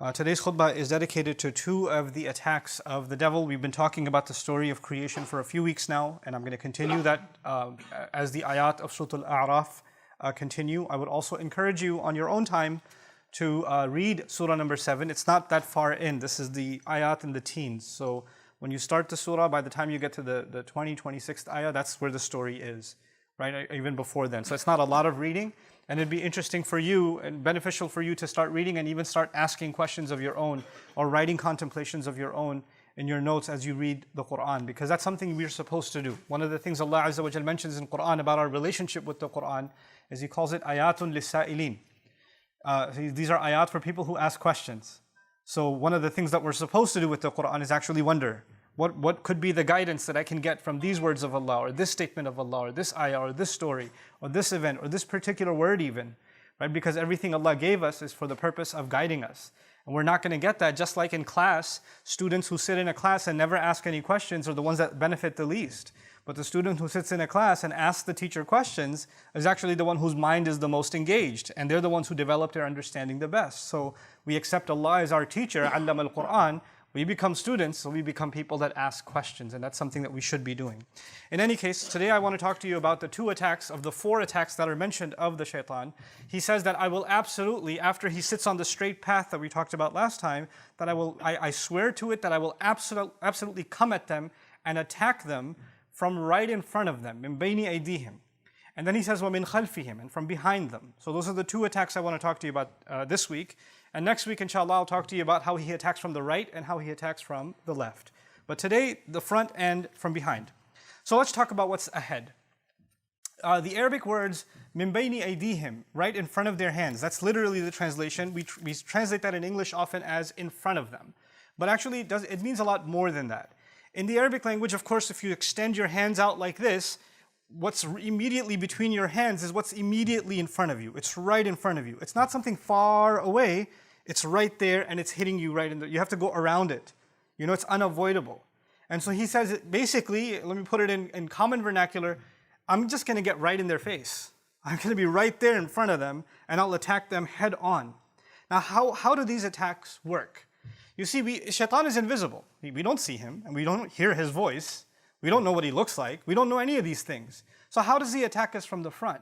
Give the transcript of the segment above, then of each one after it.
Today's khutbah is dedicated to two of the attacks of the devil. We've been talking about the story of creation for a few weeks now, and I'm going to continue that as the ayat of Surah Al-A'raf continue. I would also encourage you on your own time to read Surah number 7. It's not that far in. This is the ayat in the teens. So when you start the surah, by the time you get to the 26th ayah, that's where the story is, right? Even before then. So it's not a lot of reading. And it'd be interesting for you and beneficial for you to start reading and even start asking questions of your own or writing contemplations of your own in your notes as you read the Quran, because that's something we're supposed to do. One of the things Allah Azza wa Jal mentions in Quran about our relationship with the Quran is He calls it ayatun lisa'ilin. These are ayat for people who ask questions. So one of the things that we're supposed to do with the Quran is actually wonder, what could be the guidance that I can get from these words of Allah, or this statement of Allah, or this ayah, or this story, or this event, or this particular word even, right? Because everything Allah gave us is for the purpose of guiding us. And we're not going to get that, just like in class, students who sit in a class and never ask any questions are the ones that benefit the least. But the student who sits in a class and asks the teacher questions is actually the one whose mind is the most engaged, and they're the ones who develop their understanding the best. So we accept Allah as our teacher, Allama al-Quran. We become students, so we become people that ask questions, and that's something that we should be doing. In any case, today I want to talk to you about the two attacks of the four attacks that are mentioned of the shaitan. He says that I will absolutely, after he sits on the straight path that we talked about last time, that I swear to it that I will absolutely come at them and attack them from right in front of them, min bayni aydihim. And then he says, وَمِنْ خَلْفِهِمْ, and from behind them. So those are the two attacks I want to talk to you about this week. And next week, inshallah, I'll talk to you about how he attacks from the right and how he attacks from the left. But today, the front and from behind. So let's talk about what's ahead. The Arabic words, مِن بَيْنِ أَيْدِيهِمْ, right in front of their hands. That's literally the translation. We translate that in English often as in front of them. But actually, it means a lot more than that. In the Arabic language, of course, if you extend your hands out like this, what's immediately between your hands is what's immediately in front of you. It's right in front of you. It's not something far away. It's right there and it's hitting you right in the, you have to go around it. You know, it's unavoidable. And so he says, basically, let me put it in common vernacular, I'm just going to get right in their face. I'm going to be right there in front of them and I'll attack them head on. Now, how do these attacks work? You see, shaitan is invisible. We don't see him and we don't hear his voice. We don't know what he looks like. We don't know any of these things. So how does he attack us from the front?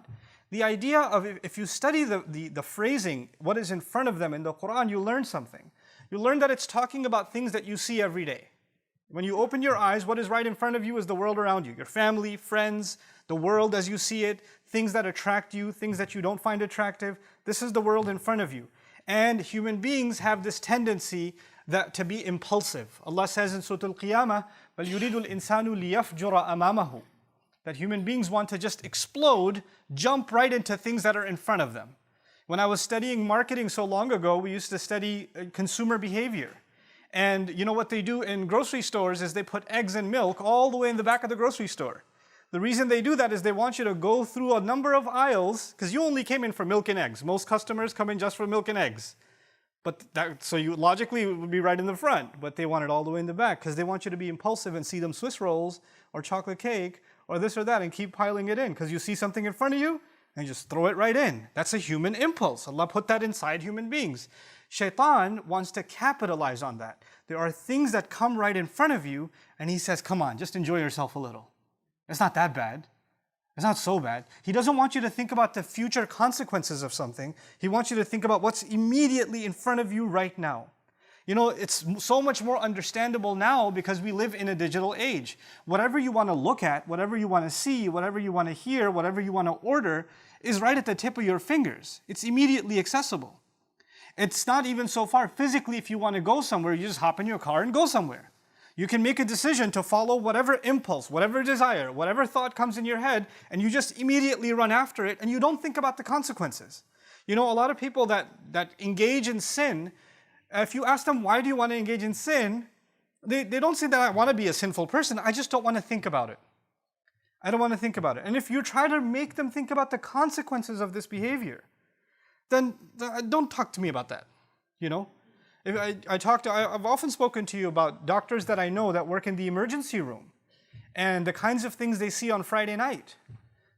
The idea of, if you study the phrasing, what is in front of them in the Quran, you learn something. You learn that it's talking about things that you see every day. When you open your eyes, what is right in front of you is the world around you. Your family, friends, the world as you see it, things that attract you, things that you don't find attractive. This is the world in front of you. And human beings have this tendency to be impulsive. Allah says in Surah Al-Qiyamah, بَلْ يُرِيدُ الْإِنسَانُ لِيَفْجُرَ أَمَامَهُ, that human beings want to just explode, jump right into things that are in front of them. When I was studying marketing so long ago, we used to study consumer behavior. And you know what they do in grocery stores is they put eggs and milk all the way in the back of the grocery store. The reason they do that is they want you to go through a number of aisles, because you only came in for milk and eggs. Most customers come in just for milk and eggs. So you logically it would be right in the front, but they want it all the way in the back because they want you to be impulsive and see them Swiss rolls or chocolate cake or this or that and keep piling it in because you see something in front of you and you just throw it right in. That's a human impulse. Allah put that inside human beings. Shaitan wants to capitalize on that. There are things that come right in front of you and he says, come on, just enjoy yourself a little. It's not that bad. It's not so bad. He doesn't want you to think about the future consequences of something. He wants you to think about what's immediately in front of you right now. You know, it's so much more understandable now because we live in a digital age. Whatever you want to look at, whatever you want to see, whatever you want to hear, whatever you want to order is right at the tip of your fingers. It's immediately accessible. It's not even so far. Physically, if you want to go somewhere, you just hop in your car and go somewhere. You can make a decision to follow whatever impulse, whatever desire, whatever thought comes in your head, and you just immediately run after it, and you don't think about the consequences. You know, a lot of people that engage in sin, if you ask them, why do you want to engage in sin? They don't say that I want to be a sinful person, I just don't want to think about it. I don't want to think about it. And if you try to make them think about the consequences of this behavior, then don't talk to me about that, you know? I've often spoken to you about doctors that I know that work in the emergency room and the kinds of things they see on Friday night.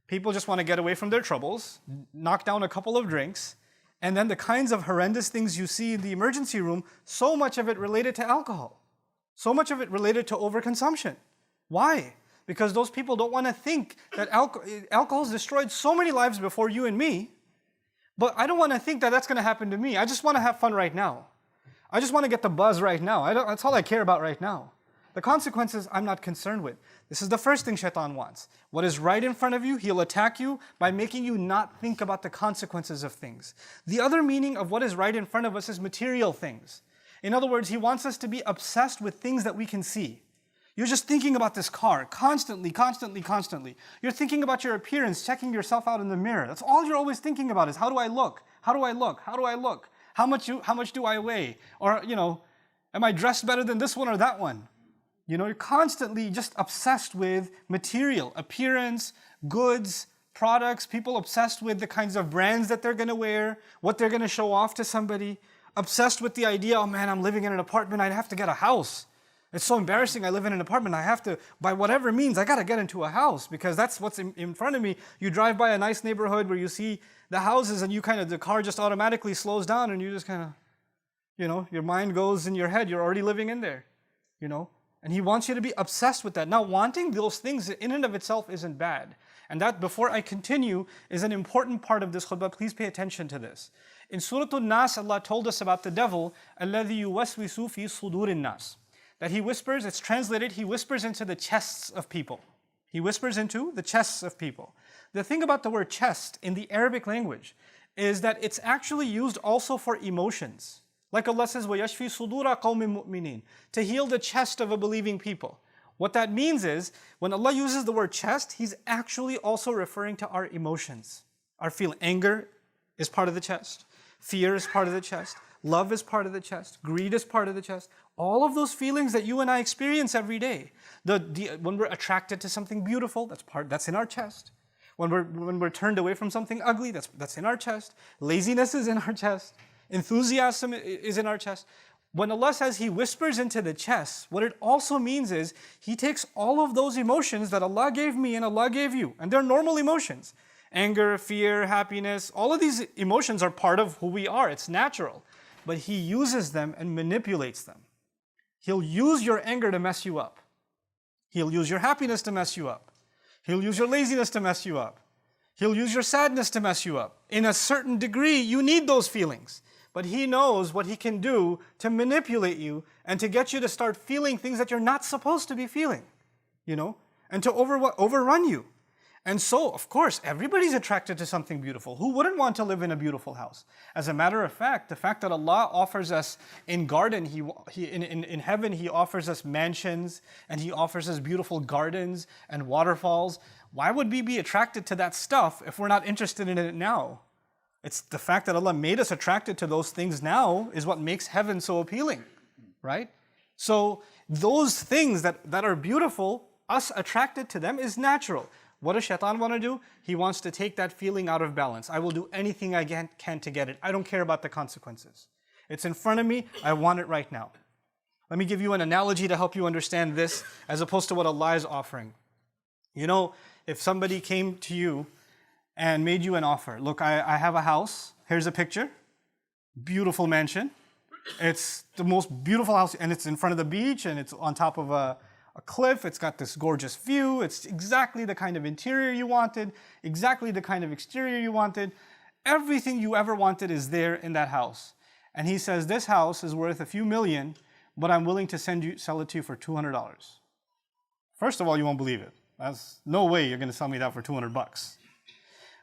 People just want to get away from their troubles, knock down a couple of drinks, And then the kinds of horrendous things you see in the emergency room, so much of it related to alcohol. So much of it related to overconsumption. Why? Because those people don't want to think that alcohol has destroyed so many lives before you and me, but I don't want to think that that's going to happen to me. I just want to have fun right now. I just want to get the buzz right now. That's all I care about right now. The consequences I'm not concerned with. This is the first thing shaitan wants. What is right in front of you, he'll attack you by making you not think about the consequences of things. The other meaning of what is right in front of us is material things. In other words, he wants us to be obsessed with things that we can see. You're just thinking about this car constantly, constantly, constantly. You're thinking about your appearance, checking yourself out in the mirror. That's all you're always thinking about is how do I look? How do I look? How do I look? How much do I weigh? Or, am I dressed better than this one or that one? You're constantly just obsessed with material, appearance, goods, products, people obsessed with the kinds of brands that they're going to wear, what they're going to show off to somebody, obsessed with the idea, oh man, I'm living in an apartment, I'd have to get a house. It's so embarrassing, I live in an apartment, I have to, by whatever means, I got to get into a house because that's what's in front of me. You drive by a nice neighborhood where you see the houses and the car just automatically slows down and you just kind of, your mind goes in your head, you're already living in there, And he wants you to be obsessed with that. Now, wanting those things in and of itself isn't bad. And that, before I continue, is an important part of this khutbah. Please pay attention to this. In Surah An-Nas, Allah told us about the devil, الَّذِي يُوَسْوِسُ فِي صُدُورِ النَّاسِ. That he whispers, it's translated, he whispers into the chests of people. He whispers into the chests of people. The thing about the word chest in the Arabic language is that it's actually used also for emotions. Like Allah says, وَيَشْفِي صُدُورَ قَوْمٍ مُؤْمِنِينَ, to heal the chest of a believing people. What that means is, when Allah uses the word chest, He's actually also referring to our emotions. Our feeling. Anger is part of the chest. Fear is part of the chest. Love is part of the chest. Greed is part of the chest. All of those feelings that you and I experience every day. When we're attracted to something beautiful, that's in our chest. When we're turned away from something ugly, that's in our chest. Laziness is in our chest. Enthusiasm is in our chest. When Allah says He whispers into the chest, what it also means is He takes all of those emotions that Allah gave me and Allah gave you, and they're normal emotions. Anger, fear, happiness, all of these emotions are part of who we are. It's natural. But He uses them and manipulates them. He'll use your anger to mess you up. He'll use your happiness to mess you up. He'll use your laziness to mess you up. He'll use your sadness to mess you up. In a certain degree, you need those feelings. But He knows what He can do to manipulate you and to get you to start feeling things that you're not supposed to be feeling, and to overrun you. And so, of course, everybody's attracted to something beautiful. Who wouldn't want to live in a beautiful house? As a matter of fact, the fact that Allah offers us in in heaven, He offers us mansions and He offers us beautiful gardens and waterfalls. Why would we be attracted to that stuff if we're not interested in it now? It's the fact that Allah made us attracted to those things now is what makes heaven so appealing, right? So those things that are beautiful, us attracted to them is natural. What does shaitan want to do? He wants to take that feeling out of balance. I will do anything I can to get it. I don't care about the consequences. It's in front of me. I want it right now. Let me give you an analogy to help you understand this as opposed to what Allah is offering. If somebody came to you and made you an offer. Look, I have a house. Here's a picture. Beautiful mansion. It's the most beautiful house, and it's in front of the beach, and it's on top of a cliff. It's got this gorgeous view. It's exactly the kind of interior you wanted, exactly the kind of exterior you wanted. Everything you ever wanted is there in that house. And he says, this house is worth a few million, but I'm willing to sell it to you for $200. First of all, you won't believe it. That's no way you're going to sell me that for $200.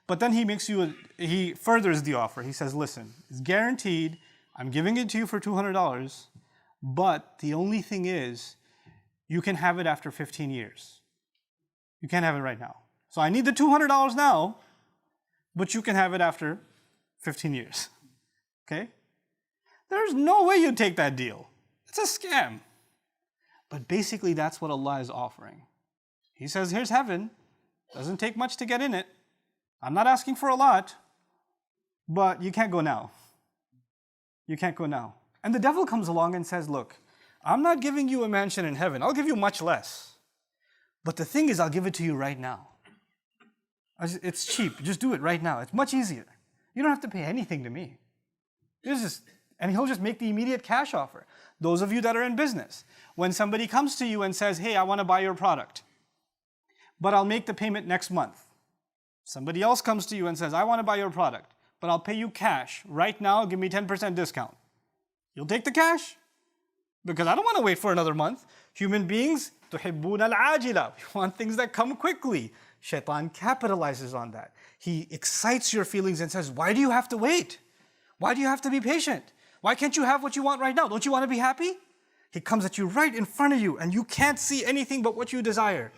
But then he furthers the offer. He says, listen, it's guaranteed. I'm giving it to you for $200, but the only thing is, you can have it after 15 years. You can't have it right now. So I need the $200 now, but you can have it after 15 years. Okay? There's no way you'd take that deal. It's a scam. But basically, that's what Allah is offering. He says, here's heaven. Doesn't take much to get in it. I'm not asking for a lot, but you can't go now. You can't go now. And the devil comes along and says, look, I'm not giving you a mansion in heaven. I'll give you much less. But the thing is, I'll give it to you right now. It's cheap. Just do it right now. It's much easier. You don't have to pay anything to me. And he'll just make the immediate cash offer. Those of you that are in business, when somebody comes to you and says, hey, I want to buy your product, but I'll make the payment next month. Somebody else comes to you and says, I want to buy your product, but I'll pay you cash. Right now, give me 10% discount. You'll take the cash? Because I don't want to wait for another month. Human beings, تُحِبُّونَ الْعَاجِلَةِ. We want things that come quickly. Shaitan capitalizes on that. He excites your feelings and says, why do you have to wait? Why do you have to be patient? Why can't you have what you want right now? Don't you want to be happy? He comes at you right in front of you and you can't see anything but what you desire,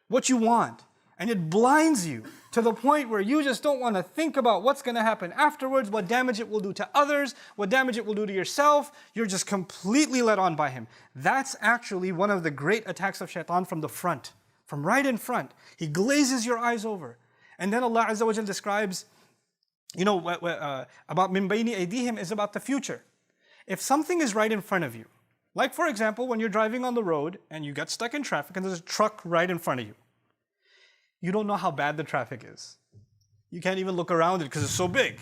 what you want. And it blinds you to the point where you just don't want to think about what's going to happen afterwards, what damage it will do to others, what damage it will do to yourself. You're just completely led on by him. That's actually one of the great attacks of shaitan from the front, from right in front. He glazes your eyes over. And then Allah Azza wa Jal describes, about min bayni aydihim is about the future. If something is right in front of you, like for example, when you're driving on the road and you get stuck in traffic and there's a truck right in front of you, you don't know how bad the traffic is. You can't even look around it because it's so big.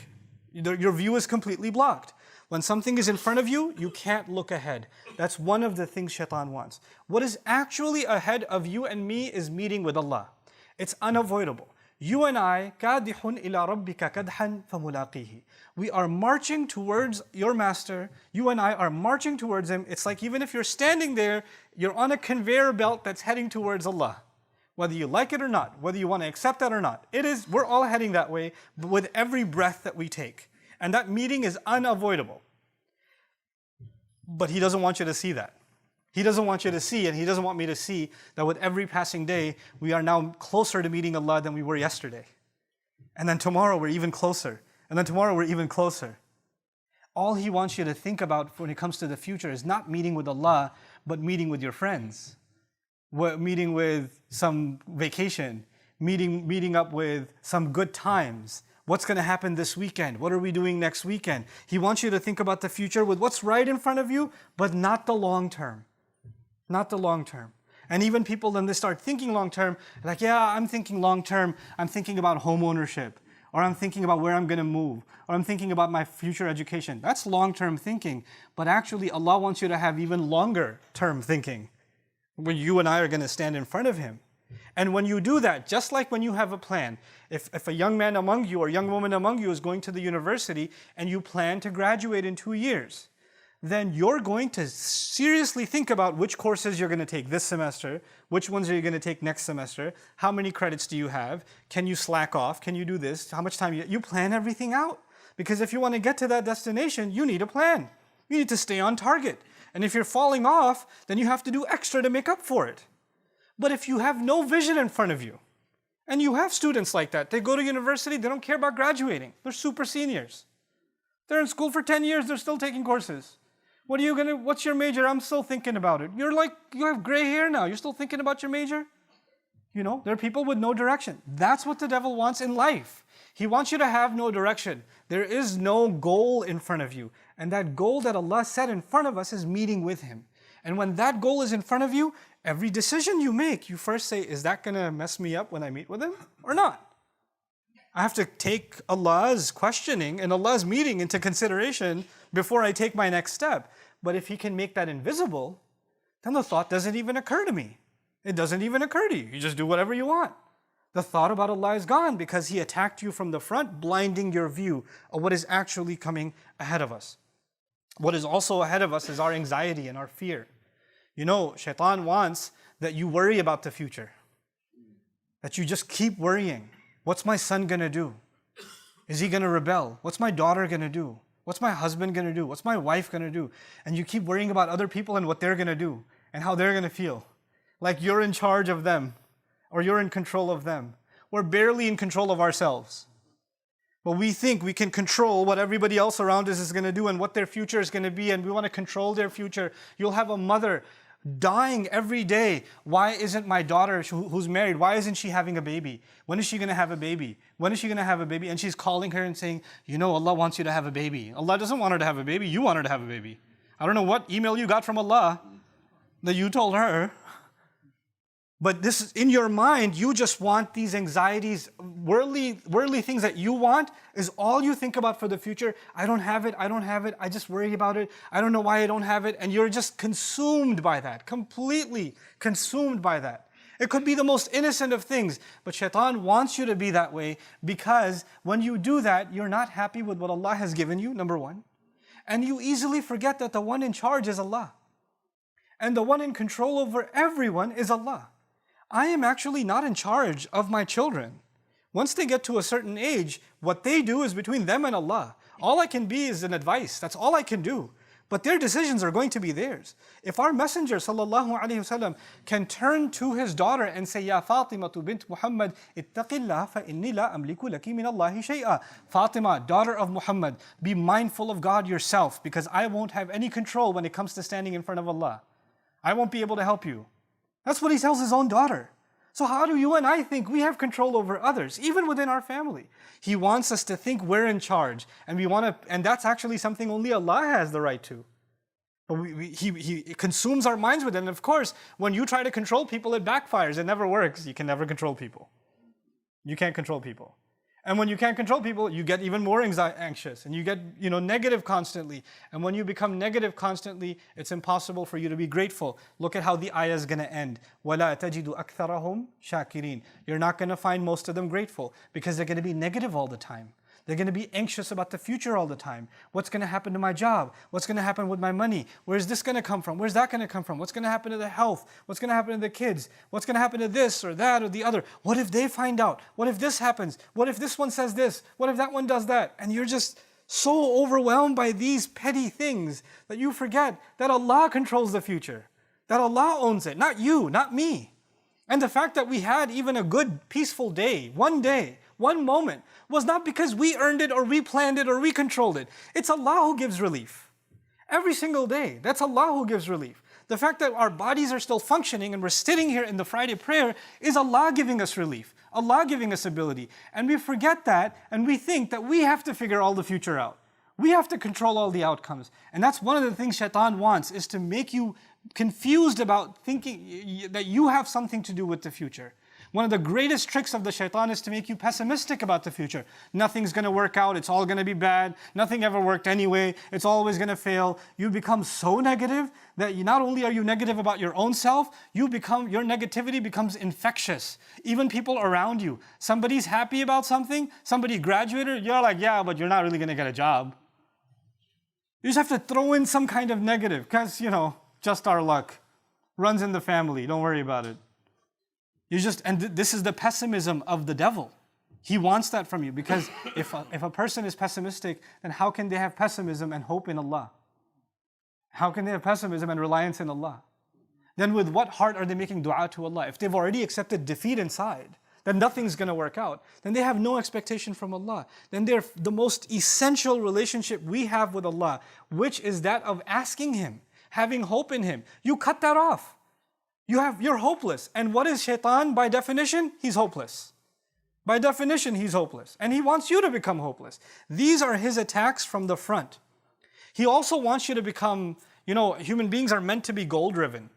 Your view is completely blocked. When something is in front of you, you can't look ahead. That's one of the things shaitan wants. What is actually ahead of you and me is meeting with Allah. It's unavoidable. You and I, كَادِحٌ إِلَىٰ رَبِّكَ كَدْحًا فَمُلَاقِيهِ. We are marching towards your master. You and I are marching towards him. It's like even if you're standing there, you're on a conveyor belt that's heading towards Allah. Whether you like it or not, whether you want to accept that or not. We're all heading that way with every breath that we take. And that meeting is unavoidable. But he doesn't want you to see that. He doesn't want you to see, and he doesn't want me to see, that with every passing day, we are now closer to meeting Allah than we were yesterday. And then tomorrow we're even closer. And then tomorrow we're even closer. All he wants you to think about when it comes to the future is not meeting with Allah, but meeting with your friends. Meeting with some vacation, meeting up with some good times. What's going to happen this weekend? What are we doing next weekend? He wants you to think about the future with what's right in front of you, but not the long term. Not the long term. And even people, then they start thinking long term, like, yeah, I'm thinking long term. I'm thinking about home ownership, or I'm thinking about where I'm going to move, or I'm thinking about my future education. That's long term thinking. But actually, Allah wants you to have even longer term thinking, when you and I are going to stand in front of him. And when you do that, just like when you have a plan, if a young man among you or young woman among you is going to the university and you plan to graduate in 2 years, then you're going to seriously think about which courses you're going to take this semester, which ones are you going to take next semester, how many credits do you have, can you slack off, can you do this, how much time you plan everything out. Because if you want to get to that destination, you need a plan. You need to stay on target. And if you're falling off, then you have to do extra to make up for it. But if you have no vision in front of you, and you have students like that, they go to university, they don't care about graduating. They're super seniors. They're in school for 10 years, they're still taking courses. What's your major? I'm still thinking about it. You have gray hair now, you're still thinking about your major? There are people with no direction. That's what the devil wants in life. He wants you to have no direction. There is no goal in front of you. And that goal that Allah set in front of us is meeting with him. And when that goal is in front of you, every decision you make, you first say, is that going to mess me up when I meet with him or not? I have to take Allah's questioning and Allah's meeting into consideration before I take my next step. But if he can make that invisible, then the thought doesn't even occur to me. It doesn't even occur to you. You just do whatever you want. The thought about Allah is gone because he attacked you from the front, blinding your view of what is actually coming ahead of us. What is also ahead of us is our anxiety and our fear. Shaitan wants that you worry about the future. That you just keep worrying. What's my son going to do? Is he going to rebel? What's my daughter going to do? What's my husband going to do? What's my wife going to do? And you keep worrying about other people and what they're going to do and how they're going to feel. Like you're in charge of them or you're in control of them. We're barely in control of ourselves. But we think we can control what everybody else around us is going to do and what their future is going to be, and we want to control their future. You'll have a mother dying every day. Why isn't my daughter who's married, why isn't she having a baby? When is she going to have a baby? When is she going to have a baby? And she's calling her and saying, Allah wants you to have a baby. Allah doesn't want her to have a baby. You want her to have a baby. I don't know what email you got from Allah that you told her. But this is in your mind, you just want these anxieties, worldly things that you want is all you think about for the future. I don't have it, I don't have it, I just worry about it. I don't know why I don't have it. And you're just consumed by that, completely consumed by that. It could be the most innocent of things, but shaitan wants you to be that way because when you do that, you're not happy with what Allah has given you, number one. And you easily forget that the one in charge is Allah. And the one in control over everyone is Allah. I am actually not in charge of my children. Once they get to a certain age, what they do is between them and Allah. All I can be is an advice. That's all I can do. But their decisions are going to be theirs. If our Messenger ﷺ can turn to his daughter and say, Ya Fatima bint Muhammad, ittaqillah fa inni la amliku laki min Allahi shay'a. Fatima, daughter of Muhammad, be mindful of God yourself because I won't have any control when it comes to standing in front of Allah. I won't be able to help you. That's what he tells his own daughter. So how do you and I think we have control over others, even within our family? He wants us to think we're in charge, and and that's actually something only Allah has the right to. But he consumes our minds with it. And of course, when you try to control people, it backfires. It never works. You can never control people. You can't control people. And when you can't control people, you get even more anxious and you get negative constantly. And when you become negative constantly, it's impossible for you to be grateful. Look at how the ayah is going to end. وَلَا تَجِدُ أَكْثَرَهُمْ شَاكِرِينَ. You're not going to find most of them grateful because they're going to be negative all the time. They're going to be anxious about the future all the time. What's going to happen to my job? What's going to happen with my money? Where's this going to come from? Where's that going to come from? What's going to happen to the health? What's going to happen to the kids? What's going to happen to this or that or the other? What if they find out? What if this happens? What if this one says this? What if that one does that? And you're just so overwhelmed by these petty things that you forget that Allah controls the future, that Allah owns it, not you, not me. And the fact that we had even a good, peaceful day, one moment, was not because we earned it or we planned it or we controlled it. It's Allah who gives relief. Every single day, that's Allah who gives relief. The fact that our bodies are still functioning and we're sitting here in the Friday prayer is Allah giving us relief, Allah giving us ability. And we forget that and we think that we have to figure all the future out. We have to control all the outcomes. And that's one of the things shaitan wants, is to make you confused about thinking that you have something to do with the future. One of the greatest tricks of the shaitan is to make you pessimistic about the future. Nothing's going to work out. It's all going to be bad. Nothing ever worked anyway. It's always going to fail. You become so negative that not only are you negative about your own self, your negativity becomes infectious. Even people around you. Somebody's happy about something. Somebody graduated. You're like, yeah, but you're not really going to get a job. You just have to throw in some kind of negative because, just our luck. Runs in the family. Don't worry about it. And this is the pessimism of the devil. He wants that from you because if a person is pessimistic, then how can they have pessimism and hope in Allah? How can they have pessimism and reliance in Allah? Then with what heart are they making dua to Allah? If they've already accepted defeat inside, then nothing's going to work out. Then they have no expectation from Allah. Then they're the most essential relationship we have with Allah, which is that of asking Him, having hope in Him. You cut that off. You're hopeless. And what is shaitan by definition? He's hopeless. By definition, he's hopeless. And he wants you to become hopeless. These are his attacks from the front. He also wants you to become, human beings are meant to be goal-driven.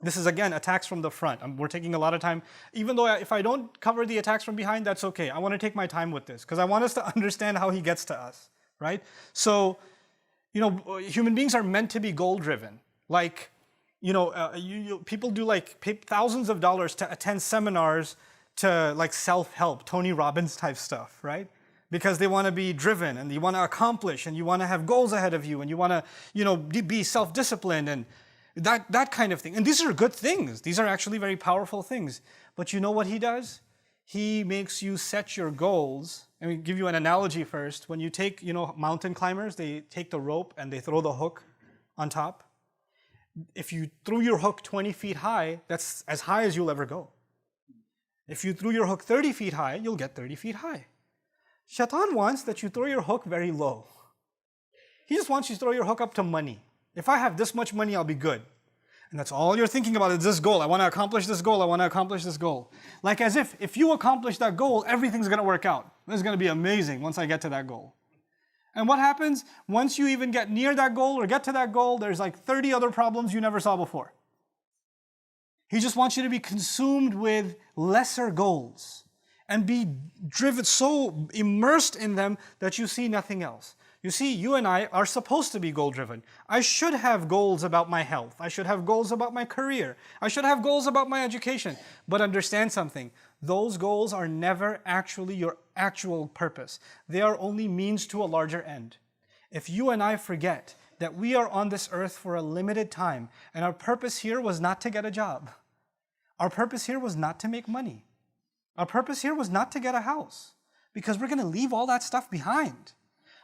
This is, again, attacks from the front. We're taking a lot of time. Even though if I don't cover the attacks from behind, that's okay. I want to take my time with this because I want us to understand how he gets to us, right? So, human beings are meant to be goal-driven. Like, people do pay thousands of dollars to attend seminars to self-help, Tony Robbins type stuff, right? Because they want to be driven and you want to accomplish and you want to have goals ahead of you and you want to, be self-disciplined and that kind of thing. And these are good things. These are actually very powerful things. But you know what he does? He makes you set your goals. And we give you an analogy first. When you take, mountain climbers, they take the rope and they throw the hook on top. If you threw your hook 20 feet high, that's as high as you'll ever go. If you threw your hook 30 feet high, you'll get 30 feet high. Shaitan wants that you throw your hook very low. He just wants you to throw your hook up to money. If I have this much money, I'll be good. And that's all you're thinking about is this goal. I want to accomplish this goal. I want to accomplish this goal. Like as if you accomplish that goal, everything's going to work out. This is going to be amazing once I get to that goal. And what happens? Once you even get near that goal or get to that goal, there's 30 other problems you never saw before. He just wants you to be consumed with lesser goals and be driven, so immersed in them that you see nothing else. You see, you and I are supposed to be goal-driven. I should have goals about my health. I should have goals about my career. I should have goals about my education. But understand something. Those goals are never actually your actual purpose. They are only means to a larger end. If you and I forget that we are on this earth for a limited time, and our purpose here was not to get a job. Our purpose here was not to make money. Our purpose here was not to get a house, because we're going to leave all that stuff behind.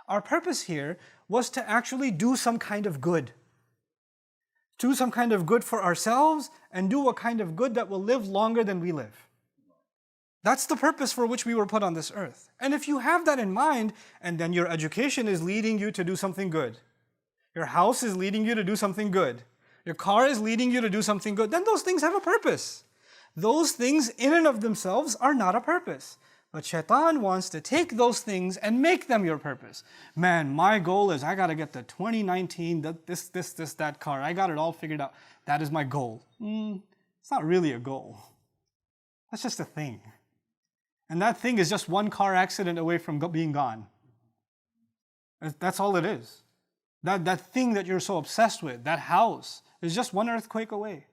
Our purpose here was to actually do some kind of good. Do some kind of good for ourselves, and do a kind of good that will live longer than we live. That's the purpose for which we were put on this earth. And if you have that in mind, and then your education is leading you to do something good, your house is leading you to do something good, your car is leading you to do something good, then those things have a purpose. Those things in and of themselves are not a purpose. But shaitan wants to take those things and make them your purpose. Man, my goal is I got to get the 2019, that car. I got it all figured out. That is my goal. It's not really a goal. That's just a thing. And that thing is just one car accident away from being gone. That's all it is. That thing that you're so obsessed with, that house, is just one earthquake away.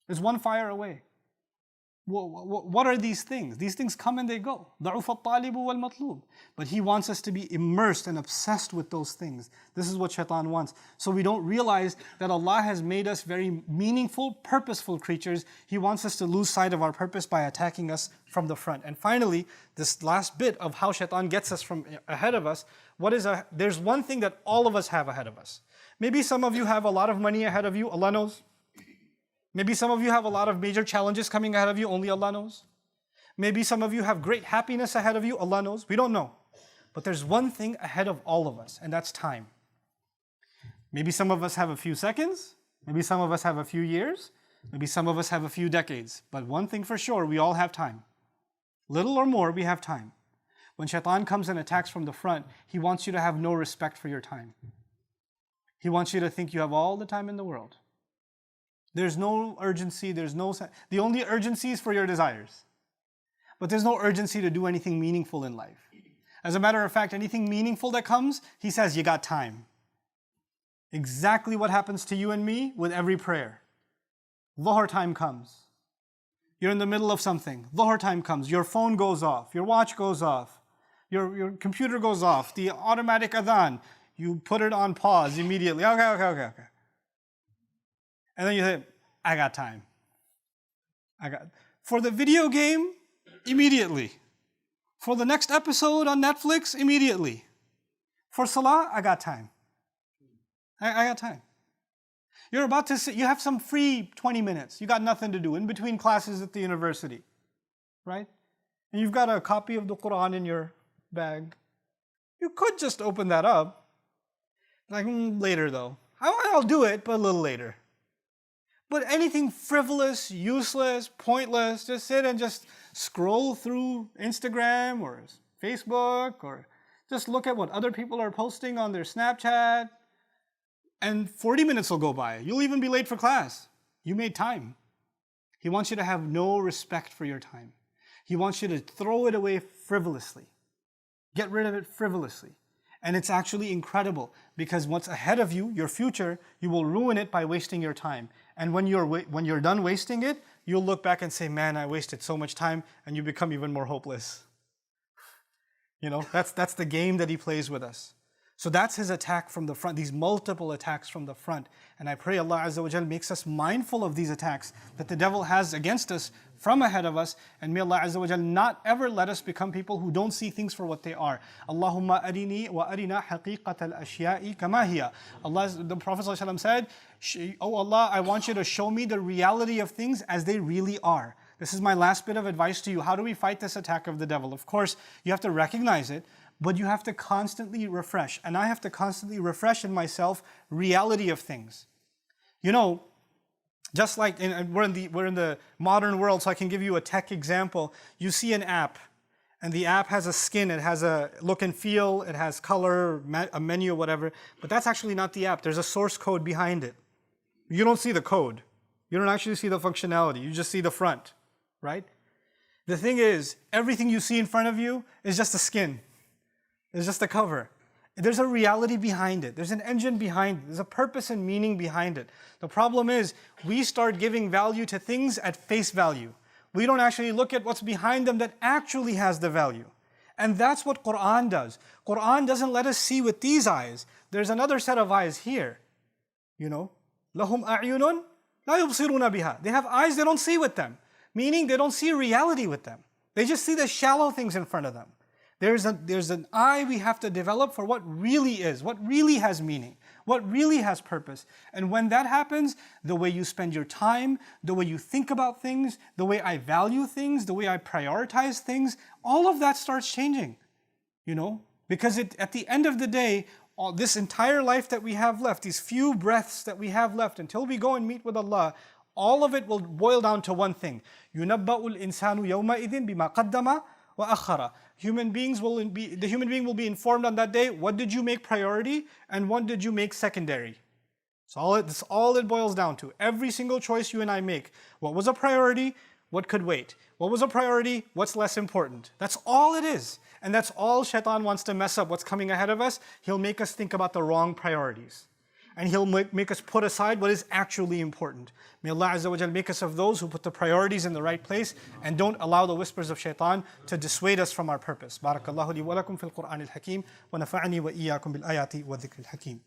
It's one fire away. What are these things? These things come and they go. ضَعُفَ الطَّالِبُ وَالْمَطْلُوبُ. But he wants us to be immersed and obsessed with those things. This is what shaitan wants. So we don't realize that Allah has made us very meaningful, purposeful creatures. He wants us to lose sight of our purpose by attacking us from the front. And finally, this last bit of how shaitan gets us from ahead of us, there's one thing that all of us have ahead of us. Maybe some of you have a lot of money ahead of you, Allah knows. Maybe some of you have a lot of major challenges coming ahead of you, only Allah knows. Maybe some of you have great happiness ahead of you, Allah knows. We don't know. But there's one thing ahead of all of us, and that's time. Maybe some of us have a few seconds. Maybe some of us have a few years. Maybe some of us have a few decades. But one thing for sure, we all have time. Little or more, we have time. When shaitan comes and attacks from the front, he wants you to have no respect for your time. He wants you to think you have all the time in the world. There's no urgency, the only urgency is for your desires. But there's no urgency to do anything meaningful in life. As a matter of fact, anything meaningful that comes, he says, you got time. Exactly what happens to you and me with every prayer. Dhuhr time comes. You're in the middle of something. Dhuhr time comes. Your phone goes off. Your watch goes off. Your computer goes off. The automatic adhan. You put it on pause immediately. Okay. And then you say, I got time. For the video game, immediately. For the next episode on Netflix, immediately. For salah, I got time. I got time. You're about to sit, you have some free 20 minutes. You got nothing to do in between classes at the university, right? And you've got a copy of the Quran in your bag. You could just open that up. Like, later though. I'll do it, but a little later. But anything frivolous, useless, pointless, just sit and just scroll through Instagram or Facebook or just look at what other people are posting on their Snapchat. And 40 minutes will go by. You'll even be late for class. You made time. He wants you to have no respect for your time. He wants you to throw it away frivolously. Get rid of it frivolously. And it's actually incredible because what's ahead of you, your future, you will ruin it by wasting your time. And when you're done wasting it, you'll look back and say, man, I wasted so much time, and you become even more hopeless. You know, that's the game that he plays with us. So that's his attack from the front, these multiple attacks from the front. And I pray Allah Azza wa Jal makes us mindful of these attacks that the devil has against us from ahead of us. And may Allah Azza wa Jal not ever let us become people who don't see things for what they are. Allahumma arini wa arina haqiqat al-ashya'i kama hiya. The Prophet ﷺ said, Oh Allah, I want you to show me the reality of things as they really are. This is my last bit of advice to you. How do we fight this attack of the devil? Of course, you have to recognize it. But you have to constantly refresh. And I have to constantly refresh in myself reality of things. You know, just like we're in the modern world, so I can give you a tech example. You see an app, and the app has a skin, it has a look and feel, it has color, a menu, whatever. But that's actually not the app. There's a source code behind it. You don't see the code. You don't actually see the functionality, you just see the front, right? The thing is, everything you see in front of you is just a skin. It's just a cover. There's a reality behind it. There's an engine behind it. There's a purpose and meaning behind it. The problem is, we start giving value to things at face value. We don't actually look at what's behind them that actually has the value. And that's what Quran does. Quran doesn't let us see with these eyes. There's another set of eyes here. You know, لَهُمْ أَعْيُنٌ لَا يُبْصِرُونَ بِهَا. They have eyes they don't see with them. Meaning they don't see reality with them. They just see the shallow things in front of them. There's an eye we have to develop for what really is, what really has meaning, what really has purpose. And when that happens, the way you spend your time, the way you think about things, the way I value things, the way I prioritize things, all of that starts changing, you know? Because at the end of the day, this entire life that we have left, these few breaths that we have left until we go and meet with Allah, all of it will boil down to one thing. يُنَبَّأُ الْإِنسَانُ يَوْمَئِذٍ بِمَا قَدَّمَ وَأَخَّرَ. The human being will be informed on that day, what did you make priority and what did you make secondary? That's all it boils down to. Every single choice you and I make. What was a priority? What could wait? What was a priority? What's less important? That's all it is. And that's all Shaitan wants to mess up what's coming ahead of us. He'll make us think about the wrong priorities. And he'll make us put aside what is actually important. May Allah Azza wa Jal make us of those who put the priorities in the right place and don't allow the whispers of shaitan to dissuade us from our purpose. Barakallahu li wa lakum fil Qur'an al-Hakim wa nafa'ani wa iyyakum bil ayati wa dhikr al-Hakim.